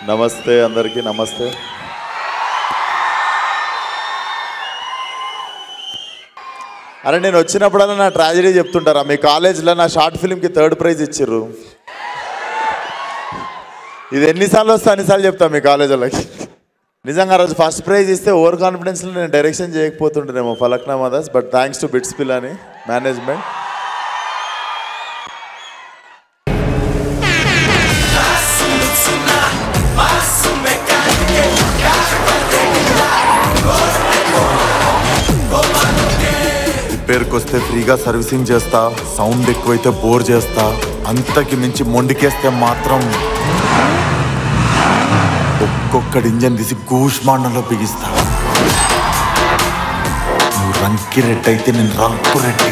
నమస్తే అందరికీ నమస్తే. అరే నేను వచ్చినప్పుడల్లా నా ట్రాజడీ చెప్తుంటారా? మీ కాలేజ్లో నా షార్ట్ ఫిల్మ్కి 3rd ప్రైజ్ ఇచ్చిర్రు. ఇది ఎన్నిసార్లు వస్తే అన్నిసార్లు చెప్తా మీ కాలేజ్ వాళ్ళకి. నిజంగా రోజు ఫస్ట్ ప్రైజ్ ఇస్తే ఓవర్ కాన్ఫిడెన్స్లో నేను డైరెక్షన్ చేయకపోతుంటేనేమో Falaknuma Das. But thanks to BITS Pilani management. రిపేర్కొస్తే ఫ్రీగా సర్వీసింగ్ చేస్తా, సౌండ్ ఎక్కువైతే బోర్ చేస్తా, అంతకి మించి మొండికేస్తే మాత్రం ఒక్కొక్కడి ఇంజన్ తీసి గూష్మాండంలో బిగిస్తా. నువ్వు రంకి రెడ్డి అయితే నేను రంకు రెడ్డి.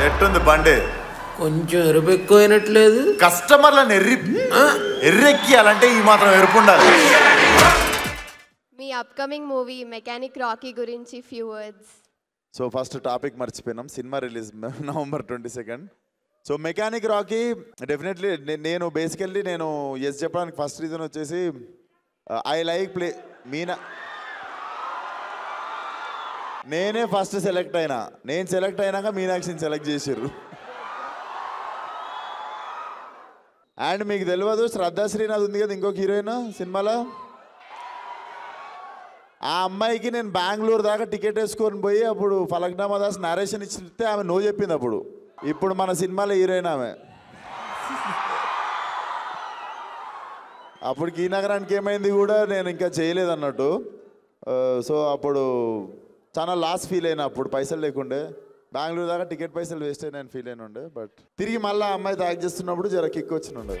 ఎట్టుంది బండి? కొంచెం ఎరుపు ఎక్కువైనట్లేదు. కస్టమర్లను ఎర్రెక్కియాలంటే ఈ మాత్రం ఎరుపు ఉండాలి. మీ అప్కమింగ్ మూవీ మెకానిక్ రాకీ గురించి few words. So first topic మర్చిపోయినాం. Cinema release November 22nd. So mechanic Rocky definitely నేను బేసికల్లీ నేను ఎస్ చెప్పడానికి ఫస్ట్ రీజన్ వచ్చేసి ఐ లైక్ ప్లే మీనా. నేనే ఫస్ట్ సెలెక్ట్ అయినా. నేను సెలెక్ట్ అయినాక మీనాక్షిని సెలెక్ట్ చేసారు. అండ్ మీకు తెలియదు శ్రద్ధా శ్రీనాథ్ ఉంది కదా ఇంకొక హీరోయిన్ సినిమాలో. ఆ అమ్మాయికి నేను బెంగళూరు దాకా టికెట్ వేసుకొని పోయి అప్పుడు ఫలక్నామా దాస్ నరేషన్ ఇచ్చితే ఆమె నో చెప్పింది. అప్పుడు ఇప్పుడు మన సినిమాలో హీరోయిన్ ఆమె. అప్పటికి ఈ నగరానికి ఏమైంది కూడా నేను ఇంకా చేయలేదు అన్నట్టు. సో అప్పుడు చాలా లాస్ ఫీల్ అయినా. అప్పుడు పైసలు లేకుండే బెంగళూరు దాకా టికెట్ పైసలు వేస్ట్ అయినా ఫీల్ అయిన ఉండే. బట్ తిరిగి మళ్ళీ అమ్మాయితో యాక్ట్ చేస్తున్నప్పుడు జర కిక్ వచ్చినుండే.